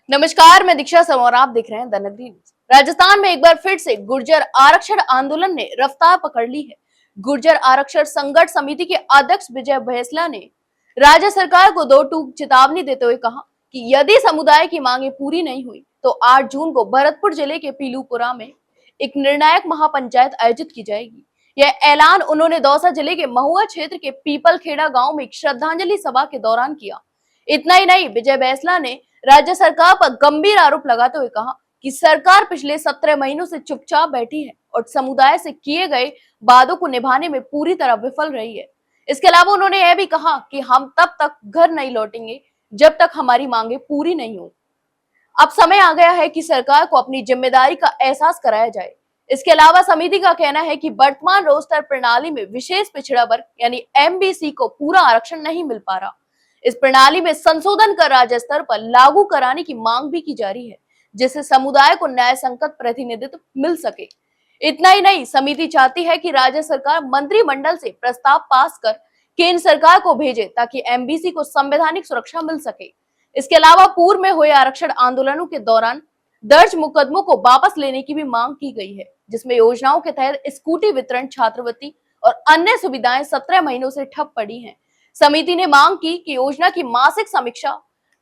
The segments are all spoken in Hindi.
नमस्कार, मैं दीक्षा सिंह और आप देख रहे हैं द नगरी न्यूज। राजस्थान में एक बार फिर से गुर्जर आरक्षण आंदोलन ने रफ्तार पकड़ ली है। गुर्जर आरक्षण संघर्ष समिति के अध्यक्ष विजय बैंसला ने राज्य सरकार को दो टूक चेतावनी देते हुए कहा कि यदि समुदाय की मांगे पूरी नहीं हुई तो 8 जून को भरतपुर जिले के पीलूपुरा में एक निर्णायक महापंचायत आयोजित की जाएगी। यह ऐलान उन्होंने दौसा जिले के महुआ क्षेत्र के पीपलखेड़ा गांव में एक श्रद्धांजलि सभा के दौरान किया। इतना ही नहीं, विजय बैंसला ने राज्य सरकार पर गंभीर आरोप लगाते हुए कहा कि सरकार पिछले 17 महीनों से चुपचाप बैठी है और समुदाय से किए गए वादों को निभाने में पूरी तरह विफल रही है। इसके अलावा उन्होंने यह भी कहा कि हम तब तक घर नहीं लौटेंगे जब तक हमारी मांगे पूरी नहीं हो। अब समय आ गया है कि सरकार को अपनी जिम्मेदारी का एहसास कराया जाए। इसके अलावा समिति का कहना है कि वर्तमान रोस्टर प्रणाली में विशेष पिछड़ा वर्ग यानी एमबीसी को पूरा आरक्षण नहीं मिल पा रहा। इस प्रणाली में संशोधन कर राज्य स्तर पर लागू कराने की मांग भी की जा रही है, जिससे समुदाय को न्याय संगत प्रतिनिधित्व मिल सके। इतना ही नहीं, समिति चाहती है कि राज्य सरकार मंत्रिमंडल से प्रस्ताव पास कर केंद्र सरकार को भेजे ताकि एमबीसी को संवैधानिक सुरक्षा मिल सके। इसके अलावा पूर्व में हुए आरक्षण आंदोलनों के दौरान दर्ज मुकदमों को वापस लेने की भी मांग की गई है, जिसमें योजनाओं के तहत स्कूटी वितरण, छात्रवृत्ति और अन्य सुविधाएं 17 महीनों से ठप पड़ी हैं। समिति ने मांग की कि योजना की मासिक समीक्षा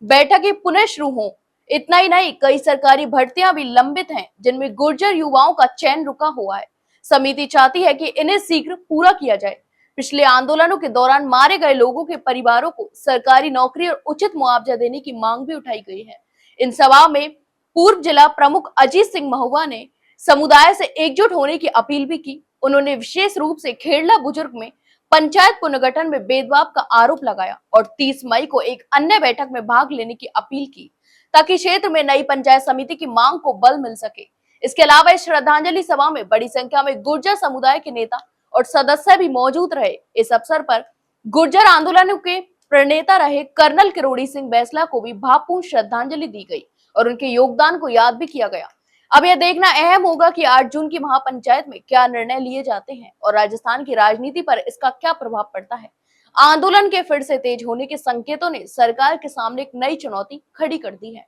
बैठकें पुनः शुरू हों। इतना ही नहीं, कई सरकारी भर्तियां भी लंबित हैं जिनमें गुर्जर युवाओं का चयन रुका हुआ है। समिति चाहती है कि इन्हें शीघ्र पूरा किया जाए। पिछले आंदोलनों के दौरान मारे गए लोगों के परिवारों को सरकारी नौकरी और उचित मुआवजा देने की मांग भी उठाई गई है। इन सभा में पूर्व जिला प्रमुख अजीत सिंह महुआ ने समुदाय से एकजुट होने की अपील भी की। उन्होंने विशेष रूप से खेड़ला बुजुर्ग में पंचायत पुनर्गठन में भेदभाव का आरोप लगाया और 30 मई को एक अन्य बैठक में भाग लेने की अपील की ताकि क्षेत्र में नई पंचायत समिति की मांग को बल मिल सके। इसके अलावा इस श्रद्धांजलि सभा में बड़ी संख्या में गुर्जर समुदाय के नेता और सदस्य भी मौजूद रहे। इस अवसर पर गुर्जर आंदोलनों के प्रणेता रहे कर्नल किरोड़ी सिंह बैंसला को भी भावपूर्ण श्रद्धांजलि दी गई और उनके योगदान को याद भी किया गया। अब यह देखना अहम होगा कि 8 जून की महापंचायत में क्या निर्णय लिए जाते हैं और राजस्थान की राजनीति पर इसका क्या प्रभाव पड़ता है। आंदोलन के फिर से तेज होने के संकेतों ने सरकार के सामने एक नई चुनौती खड़ी कर दी है।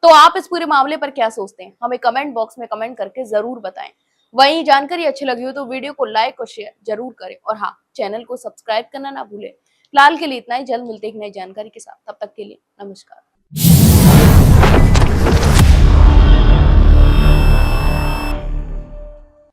तो आप इस पूरे मामले पर क्या सोचते हैं, हमें कमेंट बॉक्स में कमेंट करके जरूर बताएं। वहीं जानकारी अच्छी लगी हो तो वीडियो को लाइक और शेयर जरूर करें और हाँ, चैनल को सब्सक्राइब करना ना भूलें। फिलहाल के लिए इतना ही, जल्द मिलते हैं एक नई जानकारी के साथ। तब तक के लिए नमस्कार।